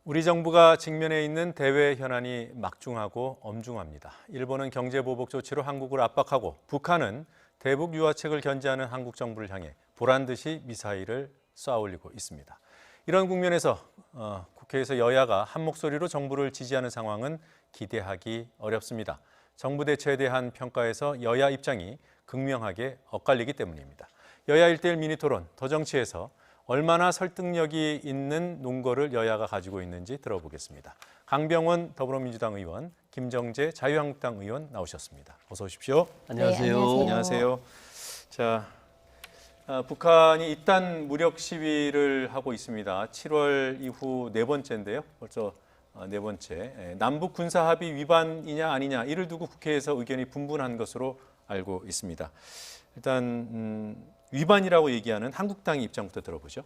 우리 정부가 직면해 있는 대외 현안이 막중하고 엄중합니다. 일본은 경제 보복 조치로 한국을 압박하고 북한은 대북 유화책을 견제하는 한국 정부를 향해 보란 듯이 미사일을 쏘아올리고 있습니다. 이런 국면에서 국회에서 여야가 한 목소리로 정부를 지지하는 상황은 기대하기 어렵습니다. 정부 대처에 대한 평가에서 여야 입장이 극명하게 엇갈리기 때문입니다. 여야 1대1 미니토론 더 정치에서 얼마나 설득력이 있는 논거를 여야가 가지고 있는지 들어보겠습니다. 강병원 더불어민주당 의원, 김정재 자유한국당 의원 나오셨습니다. 어서 오십시오. 안녕하세요. 네, 안녕하세요. 자, 북한이 잇단 무력 시위를 하고 있습니다. 7월 이후 네 번째인데요. 벌써 네 번째. 남북 군사 합의 위반이냐 아니냐 이를 두고 국회에서 의견이 분분한 것으로 알고 있습니다. 일단 위반이라고 얘기하는 한국당의 입장부터 들어보죠.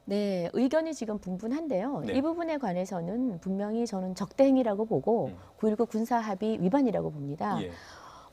네, 의견이 지금 분분한데요. 네. 이 부분에 관해서는 분명히 저는 적대 행위라고 보고 9.19 군사 합의 위반이라고 봅니다. 예.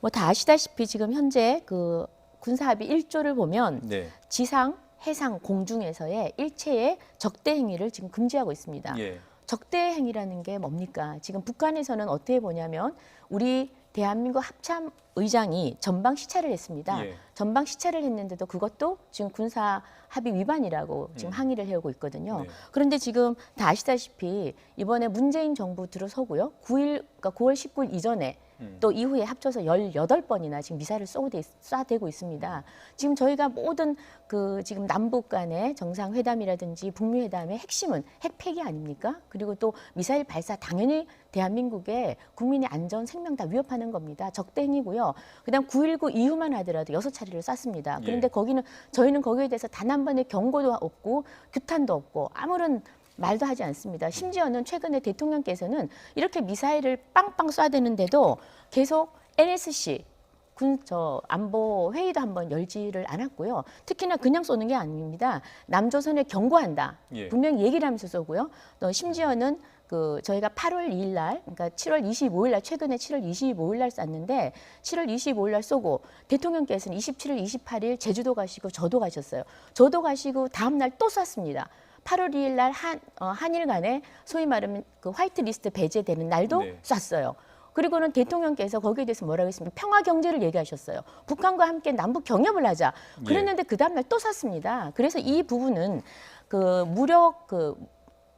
뭐 다 아시다시피 지금 현재 그 군사 합의 1조를 보면 네. 지상, 해상, 공중에서의 일체의 적대 행위를 지금 금지하고 있습니다. 예. 적대 행위라는 게 뭡니까? 지금 북한에서는 어떻게 보냐면 우리 대한민국 합참 의장이 전방 시찰을 했습니다. 예. 전방 시찰을 했는데도 그것도 지금 군사 합의 위반이라고 지금 항의를 해오고 있거든요. 네. 그런데 지금 다 아시다시피 이번에 문재인 정부 들어서고요. 9월 19일 이전에 또 이후에 합쳐서 18번이나 지금 미사일을 쏴대고 있습니다. 지금 저희가 모든 그 지금 남북 간의 정상회담이라든지 북미 회담의 핵심은 핵폐기 아닙니까? 그리고 또 미사일 발사 당연히 대한민국의 국민의 안전 생명 다 위협하는 겁니다. 적대 행위고요. 그다음 9.19 이후만 하더라도 6차례를 쐈습니다. 그런데 예. 저희는 거기에 대해서 단 한 번의 경고도 없고 규탄도 없고 아무런 말도 하지 않습니다. 심지어는 최근에 대통령께서는 이렇게 미사일을 빵빵 쏴대는데도 계속 NSC 안보 회의도 한번 열지를 않았고요. 특히나 그냥 쏘는 게 아닙니다. 남조선에 경고한다. 예. 분명히 얘기를 하면서 쏘고요. 또 심지어는 저희가 8월 2일 날, 그러니까 7월 25일 날, 최근에 7월 25일 날 쐈는데 7월 25일 날 쏘고 대통령께서는 27일, 28일 제주도 가시고 저도 가셨어요. 저도 가시고 다음 날 또 쐈습니다. 8월 2일 날 한일 간에 소위 말하면 그 화이트 리스트 배제되는 날도 네. 쐈어요. 그리고는 대통령께서 거기에 대해서 뭐라고 했습니까? 평화 경제를 얘기하셨어요. 북한과 함께 남북 경협을 하자. 그랬는데 그 다음 날 또 쐈습니다. 그래서 이 부분은 무력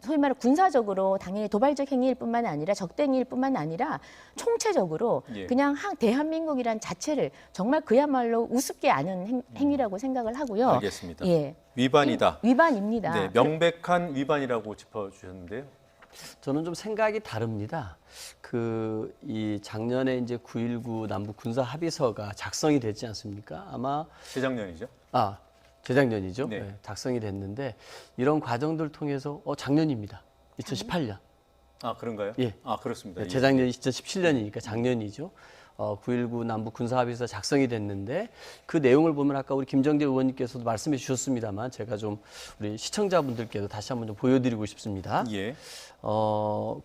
소위 말해 군사적으로 당연히 도발적 행위일 뿐만 아니라 적대 행위일 뿐만 아니라 총체적으로 예. 그냥 대한민국이란 자체를 정말 그야말로 우습게 아는 행위라고 생각을 하고요. 알겠습니다. 예. 위반이다. 위반입니다. 네, 명백한 위반이라고 짚어주셨는데요. 저는 좀 생각이 다릅니다. 이 작년에 이제 9.19 남북 군사 합의서가 작성이 됐지 않습니까? 아마 재작년이죠. 재작년이죠. 네. 네, 작성이 됐는데 이런 과정들 통해서 작년입니다. 2018년. 아, 그런가요? 예. 아, 그렇습니다. 네, 예. 재작년이 2017년이니까 작년이죠. 9.19 남북 군사합의서 작성이 됐는데 그 내용을 보면 아까 우리 김정재 의원님께서도 말씀해 주셨습니다만 제가 좀 우리 시청자분들께도 다시 한번 좀 보여드리고 싶습니다. 예.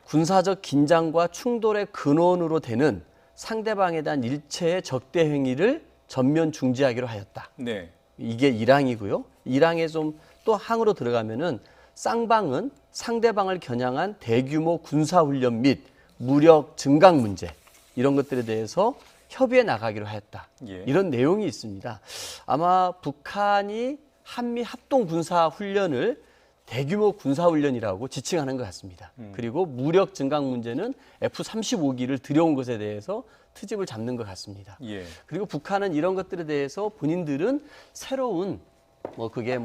군사적 긴장과 충돌의 근원으로 되는 상대방에 대한 일체의 적대 행위를 전면 중지하기로 하였다. 네. 이게 1항이고요. 1항에 좀 또 항으로 들어가면은 쌍방은 상대방을 겨냥한 대규모 군사훈련 및 무력 증강 문제 이런 것들에 대해서 협의해 나가기로 하였다. 예. 이런 내용이 있습니다. 아마 북한이 한미 합동 군사 훈련을 대규모 군사 훈련이라고 지칭하는 것 같습니다. 그리고 무력 증강 문제는 F-35기를 들여온 것에 대해서 트집을 잡는 것 같습니다. 예. 그리고 북한은 이런 것들에 대해서 본인들은 새로운 그게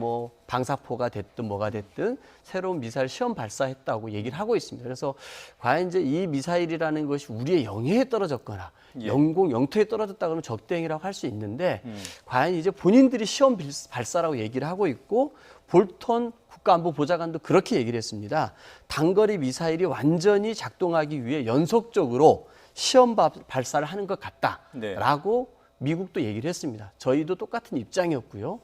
방사포가 됐든 뭐가 됐든 새로운 미사일 시험 발사했다고 얘기를 하고 있습니다. 그래서 과연 이제 이 미사일이라는 것이 우리의 영해에 떨어졌거나 예. 영토에 떨어졌다 그러면 적대 행위라고 할 수 있는데 과연 이제 본인들이 시험 발사라고 얘기를 하고 있고 볼턴 국가안보보좌관도 그렇게 얘기를 했습니다. 단거리 미사일이 완전히 작동하기 위해 연속적으로 시험 발사를 하는 것 같다라고 미국도 얘기를 했습니다. 저희도 똑같은 입장이었고요.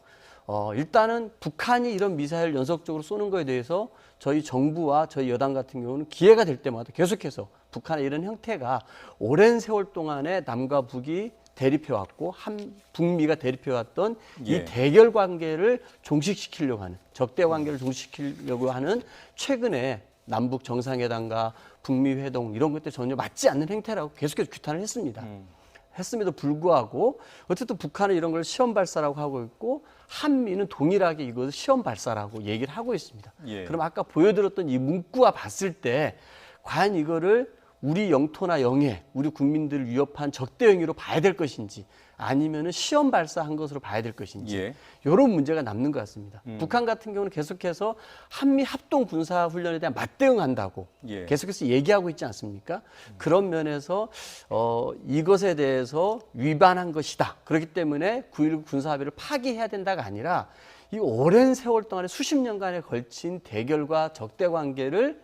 일단은 북한이 이런 미사일 연속적으로 쏘는 거에 대해서 저희 정부와 저희 여당 같은 경우는 기회가 될 때마다 계속해서 북한의 이런 형태가 오랜 세월 동안에 남과 북이 대립해왔고 북미가 대립해왔던 예. 이 대결 관계를 종식시키려고 하는 적대 관계를 종식시키려고 하는 최근에 남북 정상회담과 북미 회동 이런 것들 전혀 맞지 않는 행태라고 계속해서 규탄을 했습니다. 했음에도 불구하고 어쨌든 북한은 이런 걸 시험 발사라고 하고 있고 한미는 동일하게 이것을 시험 발사라고 얘기를 하고 있습니다. 예. 그럼 아까 보여드렸던 이 문구와 봤을 때 과연 이거를 우리 영토나 영해, 우리 국민들을 위협한 적대 행위로 봐야 될 것인지 아니면은 시험 발사한 것으로 봐야 될 것인지 예. 이런 문제가 남는 것 같습니다. 북한 같은 경우는 계속해서 한미 합동 군사 훈련에 대한 맞대응한다고 예. 계속해서 얘기하고 있지 않습니까? 그런 면에서 이것에 대해서 위반한 것이다. 그렇기 때문에 9.19 군사합의를 파기해야 된다가 아니라 이 오랜 세월 동안에 수십 년간에 걸친 대결과 적대 관계를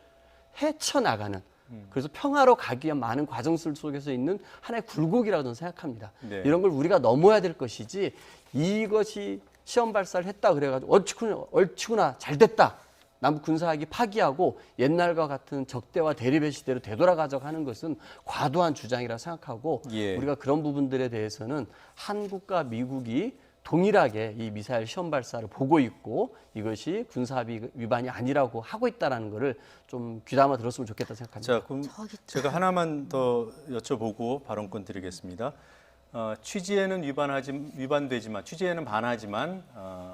헤쳐나가는 그래서 평화로 가기 위한 많은 과정들 속에서 있는 하나의 굴곡이라고 저는 생각합니다. 네. 이런 걸 우리가 넘어야 될 것이지 이것이 시험 발사를 했다 그래가지고 얼치구나 잘 됐다. 남북 군사합의 파기하고 옛날과 같은 적대와 대립의 시대로 되돌아가자고 하는 것은 과도한 주장이라고 생각하고 예. 우리가 그런 부분들에 대해서는 한국과 미국이 동일하게 이 미사일 시험 발사를 보고 있고 이것이 군사합의 위반이 아니라고 하고 있다는 것을 좀 귀담아 들었으면 좋겠다 생각합니다. 자, 그럼 제가 하나만 더 여쭤보고 발언권 드리겠습니다. 취지에는 위반되지만 취지에는 반하지만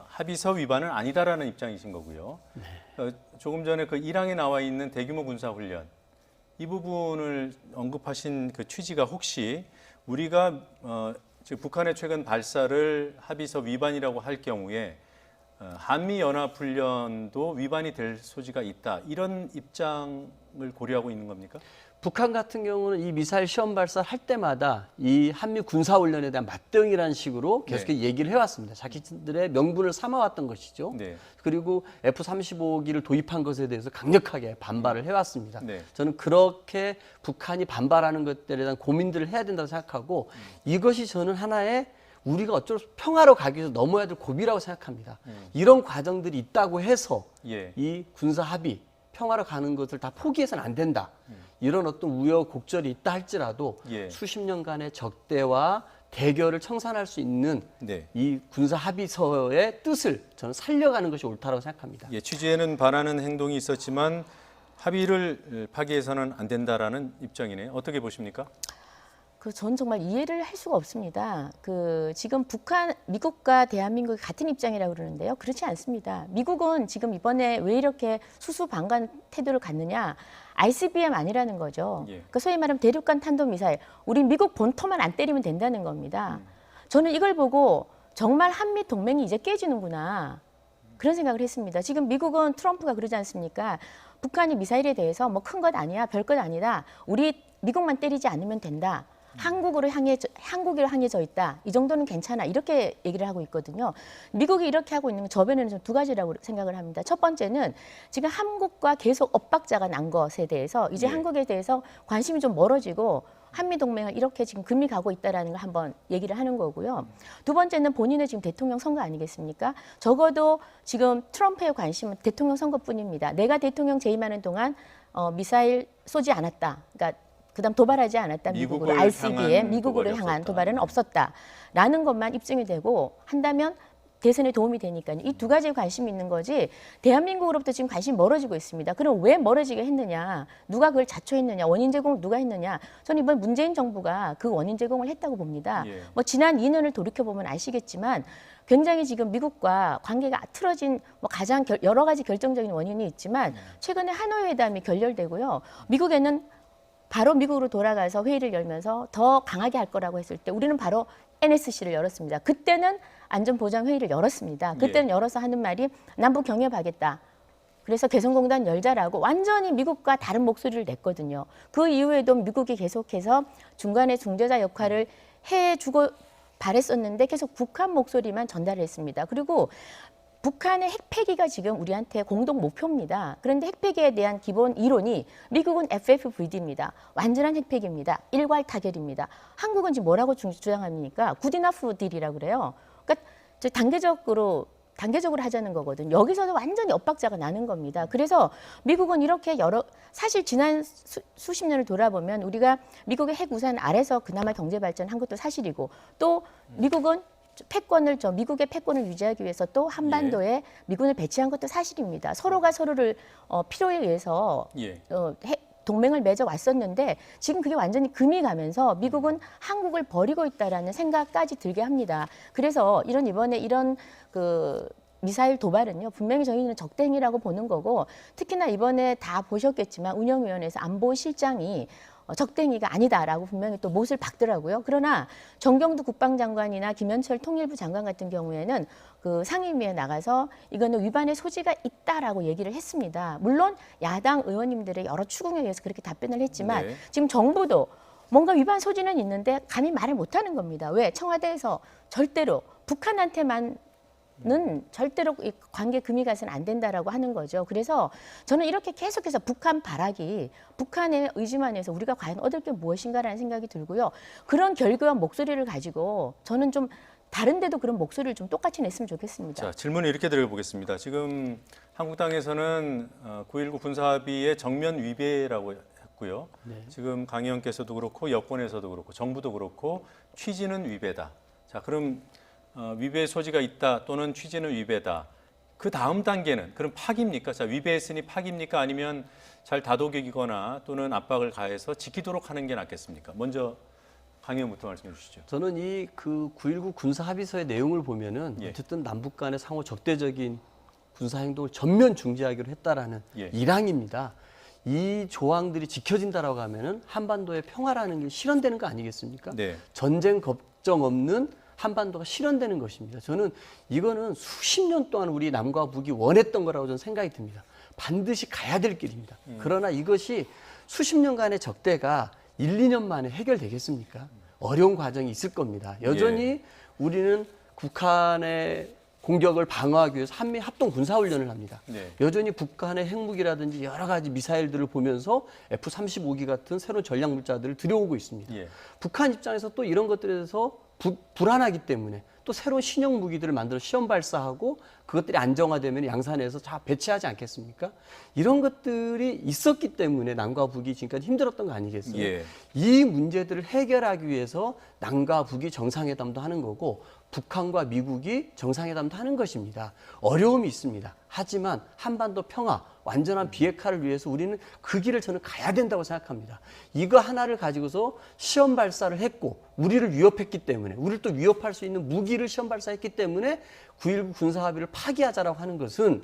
합의서 위반은 아니다라는 입장이신 거고요. 네. 조금 전에 그 1항에 나와 있는 대규모 군사 훈련 이 부분을 언급하신 그 취지가 혹시 우리가 즉 북한의 최근 발사를 합의서 위반이라고 할 경우에 한미 연합 훈련도 위반이 될 소지가 있다. 이런 입장을 고려하고 있는 겁니까? 북한 같은 경우는 이 미사일 시험 발사를 할 때마다 이 한미 군사훈련에 대한 맞대응이라는 식으로 계속 얘기를 해왔습니다. 자기들의 명분을 삼아왔던 것이죠. 네. 그리고 F-35기를 도입한 것에 대해서 강력하게 반발을 해왔습니다. 네. 저는 그렇게 북한이 반발하는 것들에 대한 고민들을 해야 된다고 생각하고 이것이 저는 하나의 우리가 어쩔 수 없이 평화로 가기 위해서 넘어야 될 고비라고 생각합니다. 이런 과정들이 있다고 해서 예. 이 군사 합의, 평화로 가는 것을 다 포기해서는 안 된다. 이런 어떤 우여곡절이 있다 할지라도 예. 수십 년간의 적대와 대결을 청산할 수 있는 네. 이 군사 합의서의 뜻을 저는 살려가는 것이 옳다고 생각합니다. 예, 취지에는 반하는 행동이 있었지만 합의를 파기해서는 안 된다라는 입장이네요. 어떻게 보십니까? 전 정말 이해를 할 수가 없습니다. 지금 미국과 대한민국이 같은 입장이라고 그러는데요. 그렇지 않습니다. 미국은 지금 이번에 왜 이렇게 수수방관 태도를 갖느냐? ICBM 아니라는 거죠. 예. 소위 말하면 대륙간 탄도미사일. 우리 미국 본토만 안 때리면 된다는 겁니다. 저는 이걸 보고 정말 한미 동맹이 이제 깨지는구나. 그런 생각을 했습니다. 지금 미국은 트럼프가 그러지 않습니까? 북한이 미사일에 대해서 뭐 큰 것 아니야, 별 것 아니다. 우리 미국만 때리지 않으면 된다. 한국을 향해져 있다. 이 정도는 괜찮아. 이렇게 얘기를 하고 있거든요. 미국이 이렇게 하고 있는 저변에는 좀 두 가지라고 생각을 합니다. 첫 번째는 지금 한국과 계속 엇박자가 난 것에 대해서 이제 네. 한국에 대해서 관심이 좀 멀어지고 한미동맹을 이렇게 지금 금이 가고 있다는 걸 한번 얘기를 하는 거고요. 두 번째는 본인의 지금 대통령 선거 아니겠습니까? 적어도 지금 트럼프의 관심은 대통령 선거뿐입니다. 내가 대통령 재임하는 동안 미사일 쏘지 않았다. 그러니까 그다음 도발하지 않았다. 미국으로 ICBM 미국으로 향한 도발은 없었다라는 것만 입증이 되고 한다면 대선에 도움이 되니까요. 이 두 가지에 관심이 있는 거지 대한민국으로부터 지금 관심이 멀어지고 있습니다. 그럼 왜 멀어지게 했느냐? 누가 그걸 자초했느냐? 원인 제공을 누가 했느냐? 저는 이번 문재인 정부가 그 원인 제공을 했다고 봅니다. 예. 뭐 지난 2년을 돌이켜보면 아시겠지만 굉장히 지금 미국과 관계가 틀어진 가장 여러 가지 결정적인 원인이 있지만 최근에 하노이 회담이 결렬되고요. 미국에는 바로 미국으로 돌아가서 회의를 열면서 더 강하게 할 거라고 했을 때 우리는 바로 NSC를 열었습니다. 그때는 안전보장회의를 열었습니다. 그때는 열어서 하는 말이 남북 경협하겠다. 그래서 개성공단 열자라고 완전히 미국과 다른 목소리를 냈거든요. 그 이후에도 미국이 계속해서 중간에 중재자 역할을 해주고 바랬었는데 계속 북한 목소리만 전달했습니다. 그리고 북한의 핵폐기가 지금 우리한테 공동 목표입니다. 그런데 핵폐기에 대한 기본 이론이 미국은 FFVD입니다. 완전한 핵폐기입니다. 일괄 타결입니다. 한국은 지금 뭐라고 주장합니까? 굿이너프 딜이라고 그래요. 그러니까 단계적으로 하자는 거거든요. 여기서도 완전히 엇박자가 나는 겁니다. 그래서 미국은 이렇게 사실 지난 수십 년을 돌아보면 우리가 미국의 핵 우산 아래서 그나마 경제 발전한 것도 사실이고 또 미국은 패권을 미국의 패권을 유지하기 위해서 또 한반도에 미군을 배치한 것도 사실입니다. 서로가 서로를 필요에 의해서 예. 동맹을 맺어 왔었는데 지금 그게 완전히 금이 가면서 미국은 한국을 버리고 있다라는 생각까지 들게 합니다. 그래서 이번에 이런 그 미사일 도발은요, 분명히 저희는 적대행위라고 보는 거고, 특히나 이번에 다 보셨겠지만 운영위원회에서 안보실장이 적대행위가 아니다라고 분명히 또 못을 박더라고요. 그러나 정경두 국방장관이나 김현철 통일부 장관 같은 경우에는 그 상임위에 나가서 이거는 위반의 소지가 있다라고 얘기를 했습니다. 물론 야당 의원님들의 여러 추궁에 의해서 그렇게 답변을 했지만 네. 지금 정부도 뭔가 위반 소지는 있는데 감히 말을 못하는 겁니다. 왜? 청와대에서 절대로 북한한테만 는 절대로 이 관계 금이 가서는 안 된다라고 하는 거죠. 그래서 저는 이렇게 계속해서 북한 발악이 북한의 의지만 해서 우리가 과연 얻을 게 무엇인가라는 생각이 들고요. 그런 결교한 목소리를 가지고 저는 좀 다른 데도 그런 목소리를 좀 똑같이 냈으면 좋겠습니다. 자, 질문을 이렇게 드려보겠습니다. 지금 한국당에서는 9.19 군사합의의 정면 위배라고 했고요. 네. 지금 강 의원께서도 그렇고 여권에서도 그렇고 정부도 그렇고 취지는 위배다. 자, 그럼 위배의 소지가 있다 또는 취지는 위배다. 그 다음 단계는 그럼 파기입니까? 자, 위배했으니 파기입니까? 아니면 잘 다독이거나 또는 압박을 가해서 지키도록 하는 게 낫겠습니까? 먼저 강 의원부터 말씀해 주시죠. 저는 이 그 9.19 군사 합의서의 내용을 보면은 예. 어쨌든 남북 간의 상호 적대적인 군사 행동을 전면 중지하기로 했다라는 예. 일항입니다. 이 조항들이 지켜진다라고 하면은 한반도의 평화라는 게 실현되는 거 아니겠습니까? 네. 전쟁 걱정 없는 한반도가 실현되는 것입니다. 저는 이거는 수십 년 동안 우리 남과 북이 원했던 거라고 저는 생각이 듭니다. 반드시 가야 될 길입니다. 그러나 이것이 수십 년간의 적대가 1, 2년 만에 해결되겠습니까? 어려운 과정이 있을 겁니다. 여전히 우리는 북한의 공격을 방어하기 위해서 한미 합동 군사훈련을 합니다. 네. 여전히 북한의 핵무기라든지 여러 가지 미사일들을 보면서 F-35기 같은 새로운 전략 물자들을 들여오고 있습니다. 예. 북한 입장에서 또 이런 것들에 대해서 불안하기 때문에 또 새로운 신형 무기들을 만들어 시험 발사하고 그것들이 안정화되면 양산해서 다 배치하지 않겠습니까? 이런 것들이 있었기 때문에 남과 북이 지금까지 힘들었던 거 아니겠어요? 예. 이 문제들을 해결하기 위해서 남과 북이 정상회담도 하는 거고 북한과 미국이 정상회담도 하는 것입니다. 어려움이 있습니다. 하지만 한반도 평화, 완전한 비핵화를 위해서 우리는 그 길을 저는 가야 된다고 생각합니다. 이거 하나를 가지고서 시험 발사를 했고 우리를 위협했기 때문에 우리를 또 위협할 수 있는 무기를 시험 발사했기 때문에 9.19 군사합의를 파기하자라고 하는 것은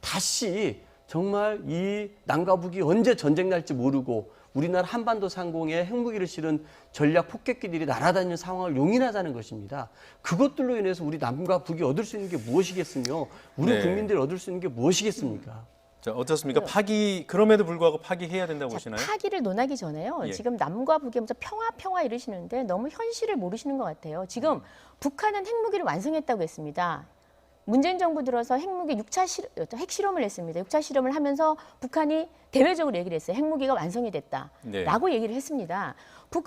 다시 정말 이 남과 북이 언제 전쟁 날지 모르고 우리나라 한반도 상공에 핵무기를 실은 전략 폭격기들이 날아다니는 상황을 용인하자는 것입니다. 그것들로 인해서 우리 남과 북이 얻을 수 있는 게 무엇이겠으며 우리 네. 국민들이 얻을 수 있는 게 무엇이겠습니까? 자, 어떻습니까? 파기 그럼에도 불구하고 파기해야 된다고 자, 보시나요? 파기를 논하기 전에요. 예. 지금 남과 북이 먼저 평화 이러시는데 너무 현실을 모르시는 것 같아요. 지금 북한은 핵무기를 완성했다고 했습니다. 문재인 정부 들어서 핵무기 핵실험을 했습니다. 6차 실험을 하면서 북한이 대외적으로 얘기를 했어요. 핵무기가 완성이 됐다라고 네. 얘기를 했습니다.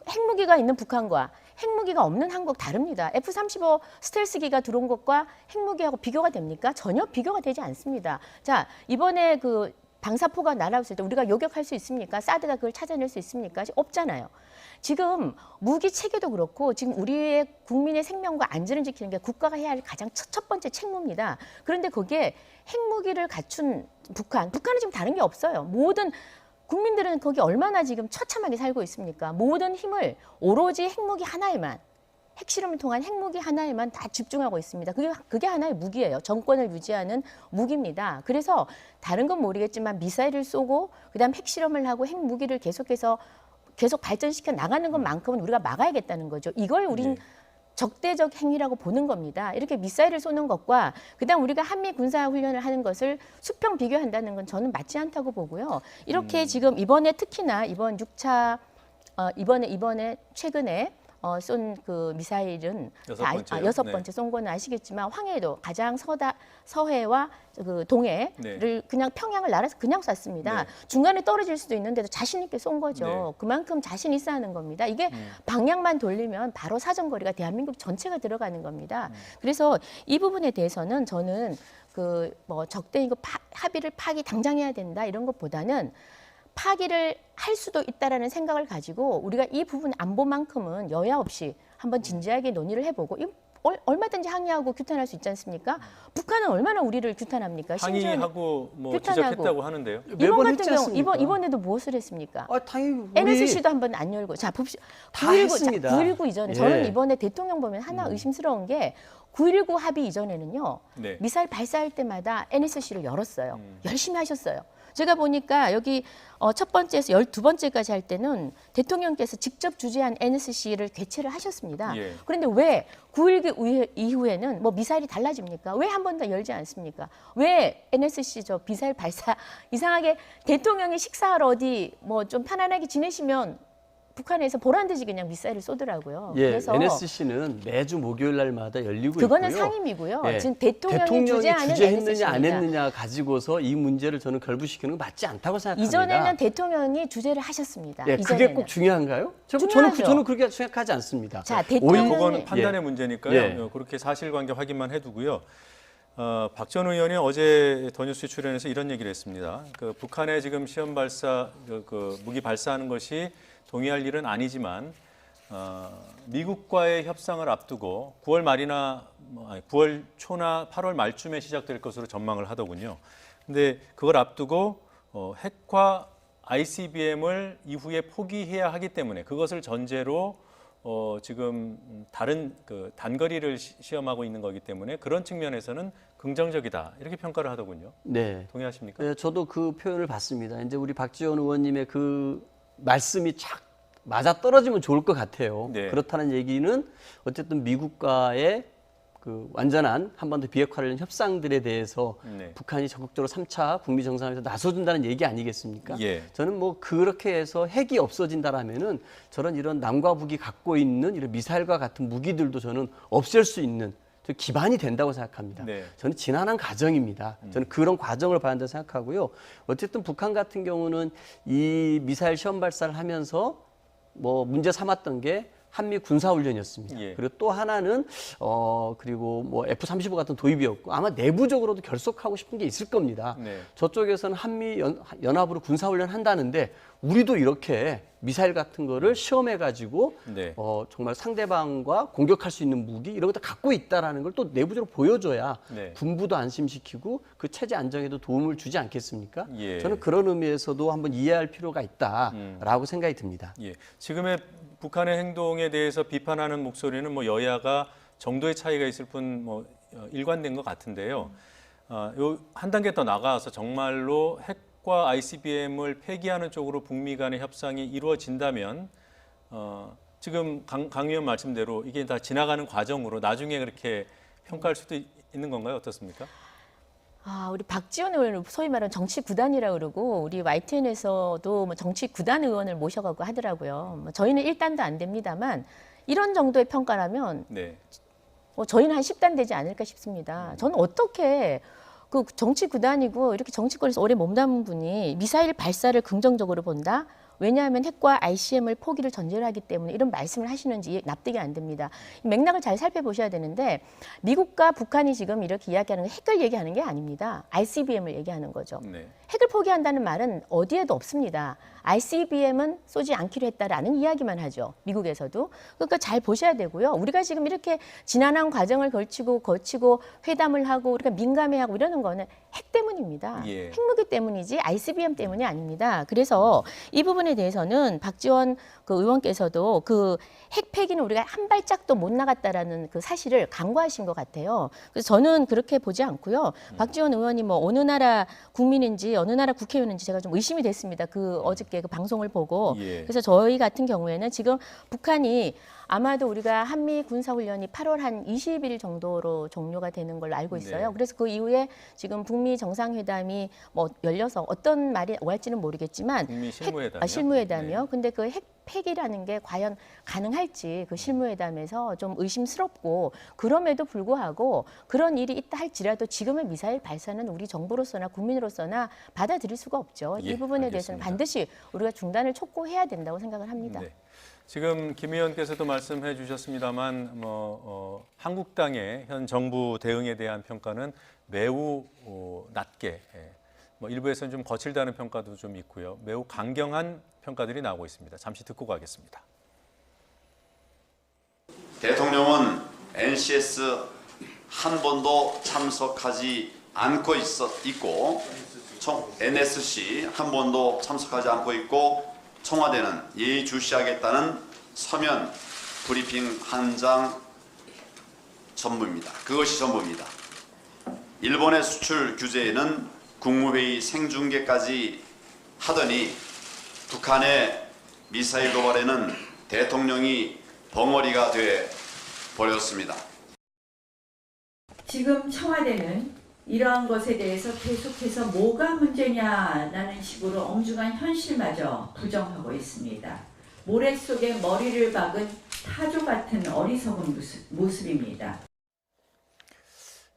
핵무기가 있는 북한과 핵무기가 없는 한국 다릅니다. F-35 스텔스기가 들어온 것과 핵무기하고 비교가 됩니까? 전혀 비교가 되지 않습니다. 자, 이번에 그 방사포가 날아왔을 때 우리가 요격할 수 있습니까? 사드가 그걸 찾아낼 수 있습니까? 없잖아요. 지금 무기 체계도 그렇고 지금 우리의 국민의 생명과 안전을 지키는 게 국가가 해야 할 가장 첫 번째 책무입니다. 그런데 거기에 핵무기를 갖춘 북한은 지금 다른 게 없어요. 모든 국민들은 거기 얼마나 지금 처참하게 살고 있습니까? 모든 힘을 오로지 핵무기 하나에만 핵실험을 통한 핵무기 하나에만 다 집중하고 있습니다. 그게 하나의 무기예요. 정권을 유지하는 무기입니다. 그래서 다른 건 모르겠지만 미사일을 쏘고 그다음 핵실험을 하고 핵무기를 계속 발전시켜 나가는 것만큼은 우리가 막아야겠다는 거죠. 이걸 우린 네. 적대적 행위라고 보는 겁니다. 이렇게 미사일을 쏘는 것과 그다음 우리가 한미 군사 훈련을 하는 것을 수평 비교한다는 건 저는 맞지 않다고 보고요. 이렇게 지금 이번에 특히나 이번 6차 이번에 최근에 쏜 그 미사일은 여섯 네. 번째 쏜 거는 아시겠지만 황해도 가장 서해와 그 동해를 네. 그냥 평양을 날아서 그냥 쐈습니다. 네. 중간에 떨어질 수도 있는데도 자신 있게 쏜 거죠. 네. 그만큼 자신 있어 하는 겁니다. 이게 방향만 돌리면 바로 사정거리가 대한민국 전체가 들어가는 겁니다. 그래서 이 부분에 대해서는 저는 그 뭐 적대이고 합의를 당장 해야 된다 이런 것보다는 파기를 할 수도 있다라는 생각을 가지고 우리가 이 부분 안보만큼은 여야 없이 한번 진지하게 논의를 해보고 얼마든지 항의하고 규탄할 수 있지 않습니까? 북한은 얼마나 우리를 규탄합니까? 심지어는 항의하고 뭐 규탄하고. 지적했다고 하는데요. 이번 매번 같은 했지 경우 않습니까? 이번에도 무엇을 했습니까? 당연히 NSC도 한 번 안 열고 자 봅시다. 다 했습니다. 9.19 이전에 예. 저는 이번에 대통령 보면 하나 의심스러운 게 9.19 합의 이전에는요. 네. 미사일 발사할 때마다 NSC를 열었어요. 열심히 하셨어요. 제가 보니까 여기 첫 번째에서 12번째까지 할 때는 대통령께서 직접 주재한 NSC를 개최를 하셨습니다. 예. 그런데 왜 9.19 이후에는 뭐 미사일이 달라집니까? 왜 한 번 더 열지 않습니까? 왜 NSC 저 미사일 발사 이상하게 대통령이 식사하러 어디 뭐 좀 편안하게 지내시면 북한에서 보란 듯이 그냥 미사일을 쏘더라고요. 예, 그래서 NSC는 매주 목요일 날마다 열리고 그거는 있고요. 상임이고요. 예, 지금 대통령이 주재하는 주재했느냐 안 NSC입니다. 했느냐 가지고서 이 문제를 저는 결부시키는 건 맞지 않다고 생각합니다. 이전에는 대통령이 주재를 하셨습니다. 예, 그게 이전에는. 꼭 중요한가요? 중요하죠. 저는 그렇게 생각하지 않습니다. 자, 오히려 대통령이 그건 판단의 예. 문제니까요. 예. 그렇게 사실관계 확인만 해두고요. 박 전 의원이 어제 더 뉴스에 출연해서 이런 얘기를 했습니다. 그 북한의 지금 시험 발사, 그 무기 발사하는 것이 동의할 일은 아니지만 미국과의 협상을 앞두고 9월 말이나 9월 초나 8월 말쯤에 시작될 것으로 전망을 하더군요. 근데 그걸 앞두고 핵과 ICBM을 이후에 포기해야 하기 때문에 그것을 전제로 지금 다른 그 단거리를 시험하고 있는 거기 때문에 그런 측면에서는 긍정적이다 이렇게 평가를 하더군요. 네. 동의하십니까? 네, 저도 그 표현을 봤습니다. 이제 우리 박지원 의원님의 그 말씀이 착 맞아 떨어지면 좋을 것 같아요. 네. 그렇다는 얘기는 어쨌든 미국과의 그 완전한 한반도 비핵화 관련 협상들에 대해서 네. 북한이 적극적으로 3차 북미 정상회담에서 나서준다는 얘기 아니겠습니까? 예. 저는 뭐 그렇게 해서 핵이 없어진다라면은 저런 이런 남과 북이 갖고 있는 이런 미사일과 같은 무기들도 저는 없앨 수 있는 기반이 된다고 생각합니다. 네. 저는 지난한 과정입니다. 저는 그런 과정을 봐야 한다고 생각하고요. 어쨌든 북한 같은 경우는 이 미사일 시험 발사를 하면서 뭐 문제 삼았던 게 한미 군사훈련이었습니다. 예. 그리고 또 하나는 그리고 뭐 F-35 같은 도입이었고 아마 내부적으로도 결속하고 싶은 게 있을 겁니다. 네. 저쪽에서는 한미 연합으로 군사훈련 한다는데 우리도 이렇게 미사일 같은 거를 시험해가지고 네. 정말 상대방과 공격할 수 있는 무기 이런 것도 갖고 있다라는 걸 또 내부적으로 보여줘야 네. 군부도 안심시키고 그 체제 안정에도 도움을 주지 않겠습니까? 예. 저는 그런 의미에서도 한번 이해할 필요가 있다라고 생각이 듭니다. 예. 지금의 북한의 행동에 대해서 비판하는 목소리는 뭐 여야가 정도의 차이가 있을 뿐 뭐 일관된 것 같은데요. 요 한 단계 더 나가서 정말로 핵과 ICBM을 폐기하는 쪽으로 북미 간의 협상이 이루어진다면 지금 강 의원 말씀대로 이게 다 지나가는 과정으로 나중에 그렇게 평가할 수도 있는 건가요? 어떻습니까? 우리 박지원 의원을 소위 말하는 정치 구단이라고 그러고 우리 YTN에서도 뭐 정치 구단 의원을 모셔가고 하더라고요. 뭐 저희는 1단도 안 됩니다만 이런 정도의 평가라면 네. 뭐 저희는 한 10단 되지 않을까 싶습니다. 저는 어떻게 그 정치 구단이고 이렇게 정치권에서 오래 몸담은 분이 미사일 발사를 긍정적으로 본다? 왜냐하면 핵과 ICBM을 포기를 전제로 하기 때문에 이런 말씀을 하시는지 납득이 안 됩니다. 맥락을 잘 살펴보셔야 되는데 미국과 북한이 지금 이렇게 이야기하는 게 핵을 얘기하는 게 아닙니다. ICBM을 얘기하는 거죠. 네. 핵을 포기한다는 말은 어디에도 없습니다. ICBM은 쏘지 않기로 했다라는 이야기만 하죠. 미국에서도. 그러니까 잘 보셔야 되고요. 우리가 지금 이렇게 지난한 과정을 거치고 회담을 하고 우리가 민감해하고 이러는 거는 핵 때문입니다. 예. 핵무기 때문이지 ICBM 때문이 아닙니다. 그래서 이 부분에 대해서는 박지원 그 의원께서도 그 핵 폐기는 우리가 한 발짝도 못 나갔다라는 그 사실을 간과하신 것 같아요. 그래서 저는 그렇게 보지 않고요. 박지원 의원이 뭐 어느 나라 국민인지 어느 나라 국회의원인지 제가 좀 의심이 됐습니다. 그 어저께 그 방송을 보고. 예. 그래서 저희 같은 경우에는 지금 북한이 아마도 우리가 한미 군사훈련이 8월 한 20일 정도로 종료가 되는 걸로 알고 있어요. 네. 그래서 그 이후에 지금 북미 정상회담이 뭐 열려서 어떤 말이 오갈지는 모르겠지만 북미 실무회담이요? 실무회담이요. 네. 근데 그 핵 폐기라는 게 과연 가능할지 그 실무회담에서 좀 의심스럽고 그럼에도 불구하고 그런 일이 있다 할지라도 지금의 미사일 발사는 우리 정부로서나 국민으로서나 받아들일 수가 없죠. 예, 이 부분에 대해서는 알겠습니다. 반드시 우리가 중단을 촉구해야 된다고 생각을 합니다. 네. 지금 김 의원께서도 말씀해 주셨습니다만 한국당의 현 정부 대응에 대한 평가는 매우 낮게 뭐 일부에서는 좀 거칠다는 평가도 좀 있고요. 매우 강경한 평가들이 나오고 있습니다. 잠시 듣고 가겠습니다. 대통령은 NCS 한 번도 참석하지 않고 있고 NSC 한 번도 참석하지 않고 있고 청와대는 예의주시하겠다는 서면 브리핑 한 장 전부입니다. 그것이 전부입니다. 일본의 수출 규제에는 국무회의 생중계까지 하더니 북한의 미사일 도발에는 대통령이 벙어리가 돼 버렸습니다. 지금 청와대는 이러한 것에 대해서 계속해서 뭐가 문제냐라는 식으로 엄중한 현실마저 부정하고 있습니다. 모래 속에 머리를 박은 타조 같은 어리석은 모습입니다.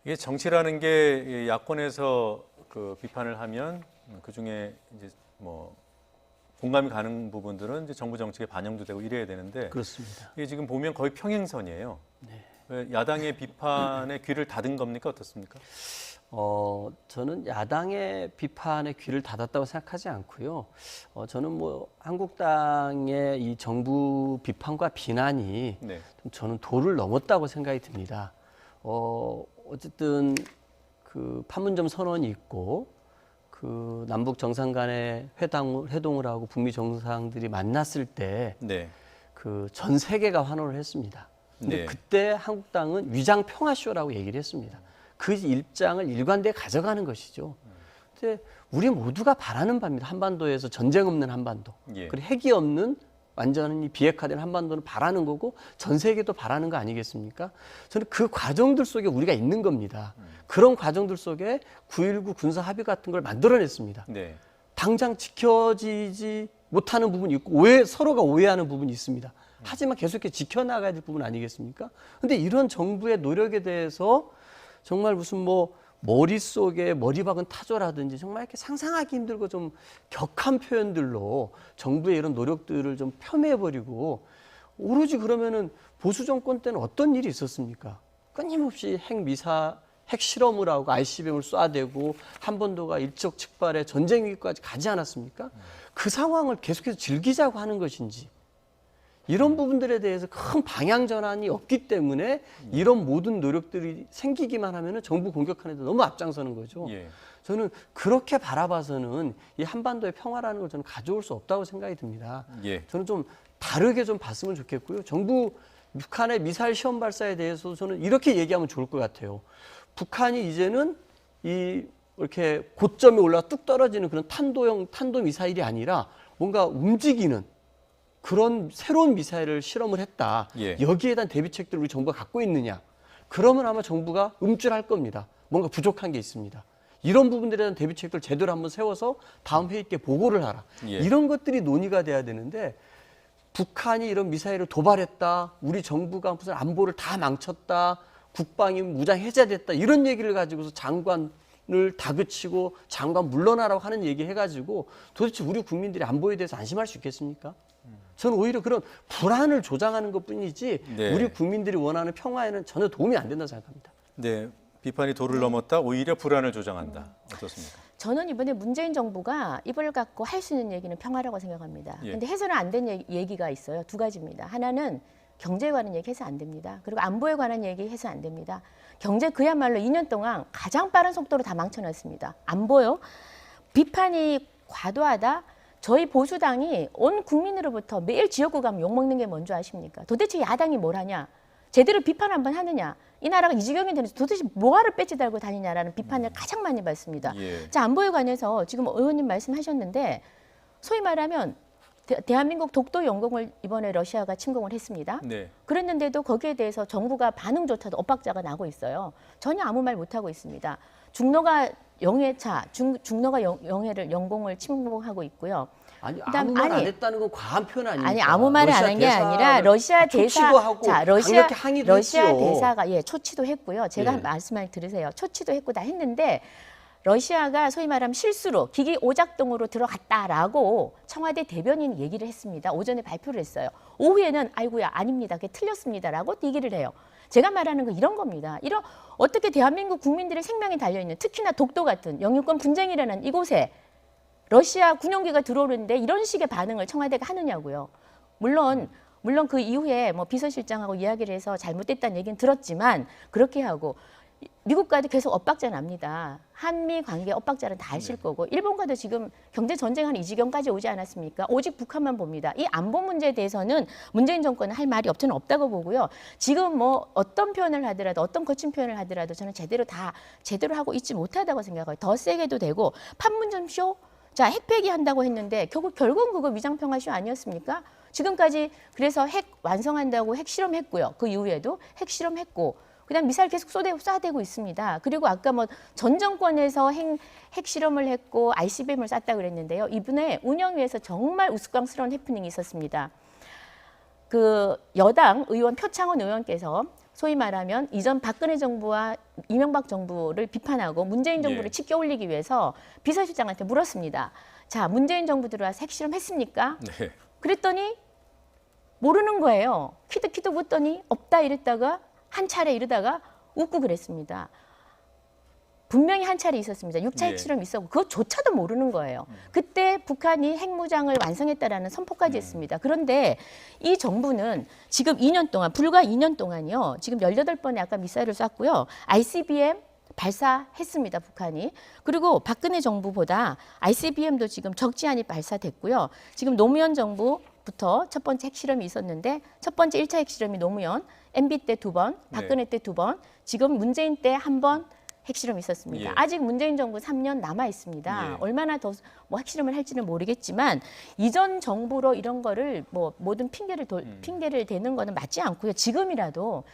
이게 정치라는 게 야권에서 그 비판을 하면 그 중에 이제 뭐 공감이 가는 부분들은 이제 정부 정책에 반영도 되고 이래야 되는데 그렇습니다. 이게 지금 보면 거의 평행선이에요. 네. 왜 야당의 비판에 귀를 닫은 겁니까? 어떻습니까? 저는 야당의 비판에 귀를 닫았다고 생각하지 않고요. 저는 뭐 한국당의 이 정부 비판과 비난이 네. 저는 도를 넘었다고 생각이 듭니다. 어쨌든 그 판문점 선언이 있고 그 남북 정상 간의 회동을 하고 북미 정상들이 만났을 때 네. 그 전 세계가 환호를 했습니다. 근데 네. 그때 한국당은 위장 평화쇼라고 얘기를 했습니다. 그 입장을 일관되게 가져가는 것이죠. 근데 우리 모두가 바라는 바입니다. 한반도에서 전쟁 없는 한반도, 예. 그리고 핵이 없는 완전히 비핵화된 한반도는 바라는 거고 전 세계도 바라는 거 아니겠습니까? 저는 그 과정들 속에 우리가 있는 겁니다. 그런 과정들 속에 9.19 군사 합의 같은 걸 만들어냈습니다. 네. 당장 지켜지지 못하는 부분이 있고 서로가 오해하는 부분이 있습니다. 하지만 계속해서 지켜나가야 될 부분 아니겠습니까? 근데 이런 정부의 노력에 대해서 정말 무슨 뭐 머릿속에 머리 박은 타조라든지 정말 이렇게 상상하기 힘들고 좀 격한 표현들로 정부의 이런 노력들을 좀 폄훼해버리고 오로지 그러면은 보수 정권 때는 어떤 일이 있었습니까? 끊임없이 핵 실험을 하고 ICBM을 쏴대고 한반도가 일촉즉발의 전쟁 위기까지 가지 않았습니까? 그 상황을 계속해서 즐기자고 하는 것인지 이런 부분들에 대해서 큰 방향 전환이 없기 때문에 이런 모든 노력들이 생기기만 하면은 정부 공격하는 데 너무 앞장서는 거죠. 예. 저는 그렇게 바라봐서는 이 한반도의 평화라는 걸 저는 가져올 수 없다고 생각이 듭니다. 예. 저는 좀 다르게 좀 봤으면 좋겠고요. 정부 북한의 미사일 시험 발사에 대해서 저는 이렇게 얘기하면 좋을 것 같아요. 북한이 이제는 이렇게 고점에 올라 뚝 떨어지는 그런 탄도 미사일이 아니라 뭔가 움직이는 그런 새로운 미사일을 실험을 했다. 예. 여기에 대한 대비책들을 우리 정부가 갖고 있느냐. 그러면 아마 정부가 움찔할 겁니다. 뭔가 부족한 게 있습니다. 이런 부분들에 대한 대비책들 제대로 한번 세워서 다음 회의 때 보고를 하라. 예. 이런 것들이 논의가 돼야 되는데 북한이 이런 미사일을 도발했다. 우리 정부가 무슨 안보를 다 망쳤다. 국방이 무장 해제됐다. 이런 얘기를 가지고서 장관을 다그치고 장관 물러나라고 하는 얘기 해가지고 도대체 우리 국민들이 안보에 대해서 안심할 수 있겠습니까? 저는 오히려 그런 불안을 조장하는 것뿐이지 네. 우리 국민들이 원하는 평화에는 전혀 도움이 안 된다고 생각합니다. 네. 비판이 도를 넘었다. 오히려 불안을 조장한다. 어떻습니까? 저는 이번에 문재인 정부가 이걸 갖고 할 수 있는 얘기는 평화라고 생각합니다. 예. 근데 해서는 안 된 얘기가 있어요. 두 가지입니다. 하나는 경제에 관한 얘기 해서 안 됩니다. 그리고 안보에 관한 얘기 해서 안 됩니다. 경제 그야말로 2년 동안 가장 빠른 속도로 다 망쳐놨습니다. 안보요? 비판이 과도하다? 저희 보수당이 온 국민으로부터 매일 지역구 가면 욕먹는 게 뭔지 아십니까? 도대체 야당이 뭘 하냐? 제대로 비판 한번 하느냐? 이 나라가 이 지경이 되는지 도대체 뭐하러 배지 달고 다니냐라는 비판을 가장 많이 받습니다. 예. 자, 안보에 관해서 지금 의원님 말씀하셨는데 소위 말하면 대한민국 독도 영공을 이번에 러시아가 침공을 했습니다. 네. 그랬는데도 거기에 대해서 정부가 반응조차도 엇박자가 나고 있어요. 전혀 아무 말 못하고 있습니다. 중로가 영해차, 중로가 영공을 침공하고 있고요. 아니 그다음, 아무 말 안 아니, 했다는 건 과한 표현 아닙니까? 아니 아무 말을 안 한 게 아니라 러시아 대사 강력히 항의도 러시아 했지요. 대사가 초치도 했고요. 제가 예. 말씀을 들으세요. 초치도 했고 다 했는데 러시아가 소위 말하면 실수로 기기 오작동으로 들어갔다라고 청와대 대변인이 얘기를 했습니다. 오전에 발표를 했어요. 오후에는 아이고야 아닙니다. 그게 틀렸습니다라고 얘기를 해요. 제가 말하는 건 이런 겁니다. 이런 어떻게 대한민국 국민들의 생명이 달려있는 특히나 독도 같은 영유권 분쟁이라는 이곳에 러시아 군용기가 들어오는데 이런 식의 반응을 청와대가 하느냐고요. 물론 물론 그 이후에 뭐 비서실장하고 이야기를 해서 잘못됐다는 얘기는 들었지만 그렇게 하고 미국과도 계속 엇박자 납니다. 한미 관계 엇박자는 다 아실 거고 일본과도 지금 경제 전쟁하는 이 지경까지 오지 않았습니까? 오직 북한만 봅니다. 이 안보 문제에 대해서는 문재인 정권은 할 말이 저는 없다고 보고요. 지금 뭐 어떤 표현을 하더라도 어떤 거친 표현을 하더라도 저는 제대로 하고 있지 못하다고 생각해요. 더 세게도 되고 판문점 쇼 자 핵폐기 한다고 했는데 결국은 그거 위장평화쇼 아니었습니까? 지금까지 그래서 핵 완성한다고 핵 실험했고요. 그 이후에도 핵 실험했고 그다음 미사일 계속 쏴대고 있습니다. 그리고 아까 뭐 전 정권에서 핵 실험을 했고 ICBM을 쐈다 그랬는데요. 이번에 운영위에서 정말 우스꽝스러운 해프닝이 있었습니다. 그 여당 의원 표창원 의원께서 소위 말하면 이전 박근혜 정부와 이명박 정부를 비판하고 문재인 정부를 치켜 올리기 위해서 비서실장한테 물었습니다. 자, 문재인 정부 들어와서 핵실험했습니까? 네. 그랬더니 모르는 거예요. 키득키득 웃더니 없다 이랬다가 한 차례 이러다가 웃고 그랬습니다. 분명히 한 차례 있었습니다. 6차 예. 핵실험이 있었고 그것조차도 모르는 거예요. 그때 북한이 핵무장을 완성했다라는 선포까지 했습니다. 그런데 이 정부는 지금 2년 동안 불과 2년 동안이요. 지금 18번의 아까 미사일을 쐈고요. ICBM 발사했습니다. 북한이. 그리고 박근혜 정부보다 ICBM도 지금 적지 않이 발사됐고요. 지금 노무현 정부부터 첫 번째 핵실험이 있었는데 첫 번째 1차 핵실험이 노무현, MB 때 2번, 박근혜 때 2번, 지금 문재인 때 1번 핵실험이 있었습니다. 예. 아직 문재인 정부 3년 남아 있습니다. 예. 얼마나 더 뭐 핵실험을 할지는 모르겠지만 이전 정부로 이런 거를 뭐 모든 핑계를 대는 거는 맞지 않고요. 지금이라도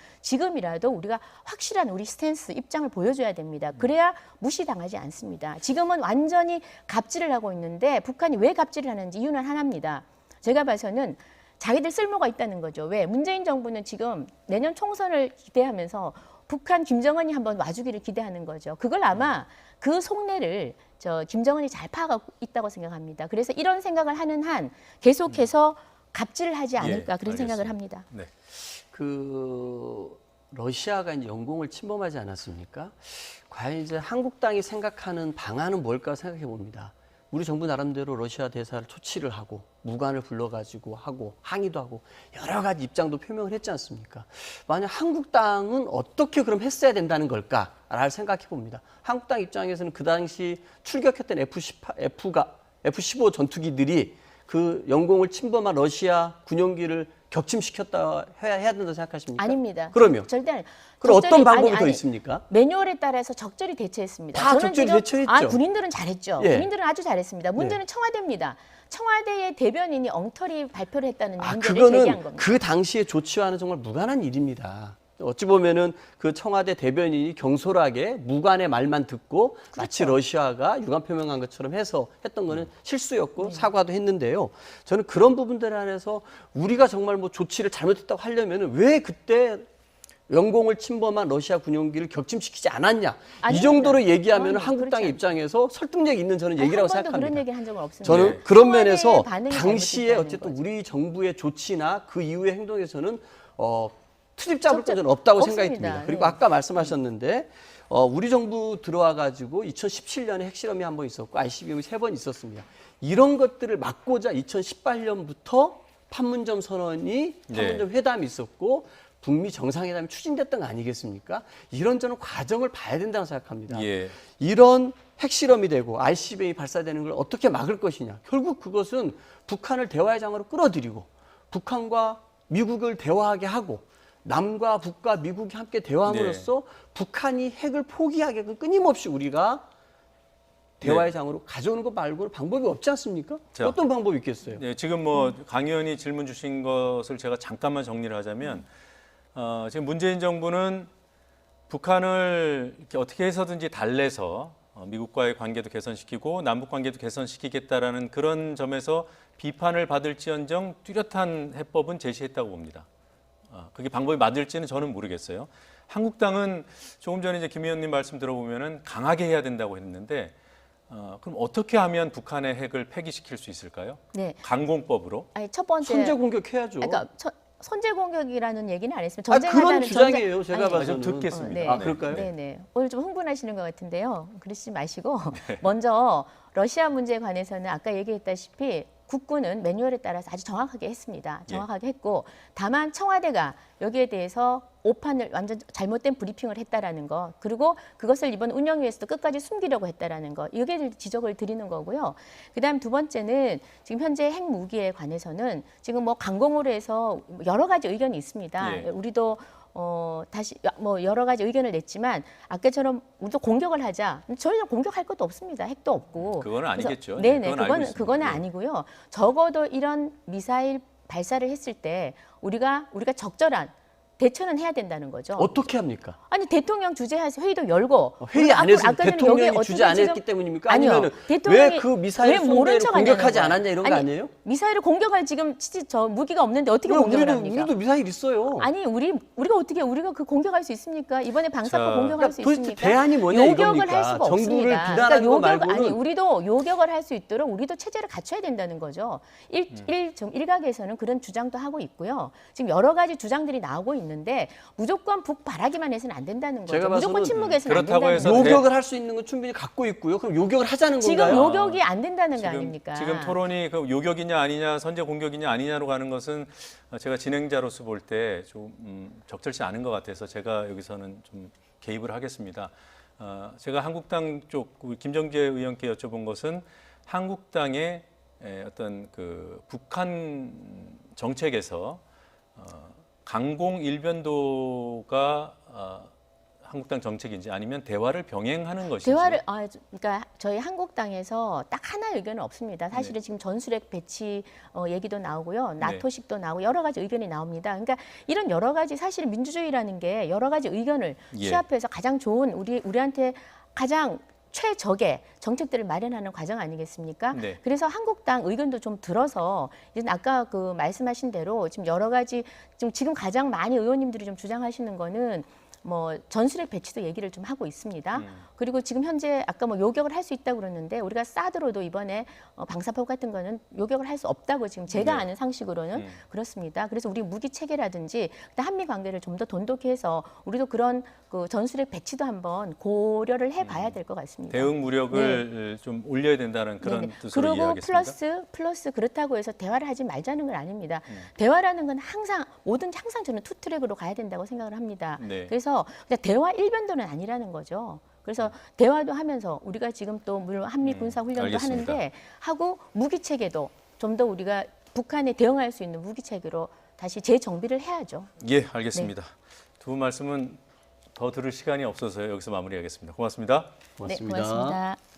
우리가 확실한 우리 스탠스 입장을 보여줘야 됩니다. 그래야 무시당하지 않습니다. 지금은 완전히 갑질을 하고 있는데 북한이 왜 갑질을 하는지 이유는 하나입니다. 제가 봐서는 자기들 쓸모가 있다는 거죠. 왜? 문재인 정부는 지금 내년 총선을 기대하면서 북한 김정은이 한번 와주기를 기대하는 거죠. 그걸 아마 그 속내를 김정은이 잘 파악하고 있다고 생각합니다. 그래서 이런 생각을 하는 한 계속해서 갑질을 하지 않을까 그런 생각을 합니다. 네. 그 러시아가 이제 영공을 침범하지 않았습니까? 과연 이제 한국당이 생각하는 방안은 뭘까 생각해 봅니다. 우리 정부 나름대로 러시아 대사를 초치를 하고 무관을 불러가지고 하고 항의도 하고 여러 가지 입장도 표명을 했지 않습니까? 만약 한국당은 어떻게 그럼 했어야 된다는 걸까를 생각해 봅니다. 한국당 입장에서는 그 당시 출격했던 F-15 전투기들이 그 영공을 침범한 러시아 군용기를 격침시켰다 해야 된다고 생각하십니까? 아닙니다. 그러면 절대 아니. 그럼 적절히- 어떤 방법이 아니, 더 있습니까? 매뉴얼에 따라서 적절히 대처했습니다. 다 저는 적절히 지금 대처했죠. 군인들은 잘했죠. 예. 군인들은 아주 잘했습니다. 문제는 청와대입니다. 청와대의 대변인이 엉터리 발표를 했다는 문제를 제기한 그거는 겁니다. 그 당시에 조치와는 정말 무관한 일입니다. 어찌 보면은 그 청와대 대변인이 경솔하게 무관의 말만 듣고 마치 러시아가 유감 표명한 것처럼 해서 했던 거는 실수였고 사과도 했는데요. 저는 그런 부분들 안에서 우리가 정말 뭐 조치를 잘못했다고 하려면은 왜 그때 영공을 침범한 러시아 군용기를 격침시키지 않았냐. 이 아닙니다. 정도로 얘기하면 그건 한국당의 그렇지 입장에서 설득력 있는 저는 아니, 얘기라고 한 번도 생각합니다. 그런 얘기를 한 적은 없습니다. 저는 네. 그런 청와대의 면에서 반응이 당시에 잘못됐다는 어쨌든 거죠. 우리 정부의 조치나 그 이후의 행동에서는 트집 잡을 적절- 건 없다고 없습니다. 생각이 듭니다. 그리고 네. 아까 말씀하셨는데 우리 정부 들어와 가지고 2017년에 핵실험이 한 번 있었고 ICBM이 3번 있었습니다. 이런 것들을 막고자 2018년부터 판문점 선언이 판문점 회담이 있었고 북미 정상회담이 추진됐던 거 아니겠습니까? 이런 저는 과정을 봐야 된다고 생각합니다. 예. 이런 핵실험이 되고 ICBM이 발사되는 걸 어떻게 막을 것이냐. 결국 그것은 북한을 대화의 장으로 끌어들이고 북한과 미국을 대화하게 하고 남과 북과 미국이 함께 대화함으로써 북한이 핵을 포기하게끔 끊임없이 우리가 대화의 장으로 가져오는 것 말고는 방법이 없지 않습니까? 자. 어떤 방법이 있겠어요? 네, 지금 뭐 강 의원이 질문 주신 것을 제가 잠깐만 정리를 하자면 지금 문재인 정부는 북한을 이렇게 어떻게 해서든지 달래서 미국과의 관계도 개선시키고 남북 관계도 개선시키겠다라는 그런 점에서 비판을 받을지언정 뚜렷한 해법은 제시했다고 봅니다. 그게 방법이 맞을지는 저는 모르겠어요. 한국당은 조금 전에 이제 김 의원님 말씀 들어보면은 강하게 해야 된다고 했는데 그럼 어떻게 하면 북한의 핵을 폐기시킬 수 있을까요? 네. 강공법으로? 아니 첫 번째 선제 공격해야죠. 그러니까 선제 공격이라는 얘기는 안 했습니다. 그런 전쟁하자는 주장이에요. 제가 아니, 봐서는. 좀 듣겠습니다. 네. 아, 그럴까요? 네네. 오늘 좀 흥분하시는 것 같은데요. 그러시지 마시고 먼저 러시아 문제에 관해서는 아까 얘기했다시피 국군은 매뉴얼에 따라서 아주 정확하게 했습니다. 정확하게 했고 다만 청와대가 여기에 대해서 오판을 완전 잘못된 브리핑을 했다라는 거, 그리고 그것을 이번 운영위에서도 끝까지 숨기려고 했다라는 거, 이게 지적을 드리는 거고요. 그다음 두 번째는 지금 현재 핵무기에 관해서는 지금 뭐 강공으로 해서 여러 가지 의견이 있습니다. 예. 우리도 다시 뭐 여러 가지 의견을 냈지만 아까처럼 우리도 공격을 하자. 저희는 공격할 것도 없습니다. 핵도 없고. 그건 아니겠죠. 네네, 그건 알고 있습니다. 그거는 예. 아니고요. 적어도 이런 미사일 발사를 했을 때 우리가 적절한 대처는 해야 된다는 거죠. 어떻게 합니까? 아니 대통령 주재해서 회의도 열고 회의 안 해서 아까 전에 대통령이 여기에 주재 안 어떻게 했기 때문입니까? 아니요. 아니면 대통령이 왜 그 미사일 왜 모른 쏜대를 척 하냐는 공격하지 거예요. 않았냐 이런 거 아니에요? 미사일을 공격할 지금 저 무기가 없는데 어떻게 왜 공격을 합니까? 우리도 미사일 있어요. 아니 우리가 그 공격할 수 있습니까? 이번에 방사포 자, 공격할 수 도대체 있습니까? 대안이 뭐냐 요격을 이겁니까? 할 수가 정부를 없습니다. 비난하는 거 요격 말고는 아니 우리도 요격을 할 수 있도록 우리도 체제를 갖춰야 된다는 거죠. 좀 일각에서는 그런 주장도 하고 있고요. 지금 여러 가지 주장들이 나오고 있는데 무조건 북바라기만 해서는 안 된다는 제가 거죠. 무조건 봐서는 침묵해서는 안 그렇다고 된다는 해서 거죠. 요격을 할 수 있는 건 충분히 갖고 있고요. 그럼 요격을 하자는 지금 건가요? 요격이 안 된다는 거 아닙니까? 지금 토론이 그 요격이냐 아니냐, 선제 공격이냐 아니냐로 가는 것은 제가 진행자로서 볼 때 좀 적절치 않은 것 같아서 제가 여기서는 좀 개입을 하겠습니다. 제가 한국당 쪽 우리 김정재 의원께 여쭤본 것은 한국당의 어떤 그 북한 정책에서 강공 일변도가 한국당 정책인지 아니면 대화를 병행하는 것인지. 그러니까 저희 한국당에서 딱 하나 의견은 없습니다. 사실은 지금 전술핵 배치 얘기도 나오고요, 나토식도 나오고 여러 가지 의견이 나옵니다. 그러니까 이런 여러 가지 사실 민주주의라는 게 여러 가지 의견을 취합해서 가장 좋은 우리한테 가장 최적의 정책들을 마련하는 과정 아니겠습니까? 네. 그래서 한국당 의견도 좀 들어서 이제 아까 그 말씀하신 대로 지금 여러 가지 지금 가장 많이 의원님들이 좀 주장하시는 거는 뭐 전술핵 배치도 얘기를 좀 하고 있습니다. 그리고 지금 현재 아까 뭐 요격을 할 수 있다고 그러는데 우리가 사드로도 이번에 방사포 같은 거는 요격을 할 수 없다고 지금 제가 아는 상식으로는 그렇습니다. 그래서 우리 무기 체계라든지 한미 관계를 좀 더 돈독히 해서 우리도 그런 그 전술핵 배치도 한번 고려를 해봐야 될 것 같습니다. 대응 무력을 좀 올려야 된다는 그런 네네. 뜻으로 그리고 이해하겠습니다. 플러스 그렇다고 해서 대화를 하지 말자는 건 아닙니다. 대화라는 건 항상 저는 투트랙으로 가야 된다고 생각을 합니다. 네. 그래서 그냥 대화 일변도는 아니라는 거죠. 그래서 대화도 하면서 우리가 지금 또 물론 한미 군사 훈련도 알겠습니다. 하는데 하고 무기 체계도 좀 더 우리가 북한에 대응할 수 있는 무기 체계로 다시 재정비를 해야죠. 예, 알겠습니다. 두 분 말씀은 더 들을 시간이 없어서 여기서 마무리하겠습니다. 고맙습니다. 고맙습니다. 네, 고맙습니다.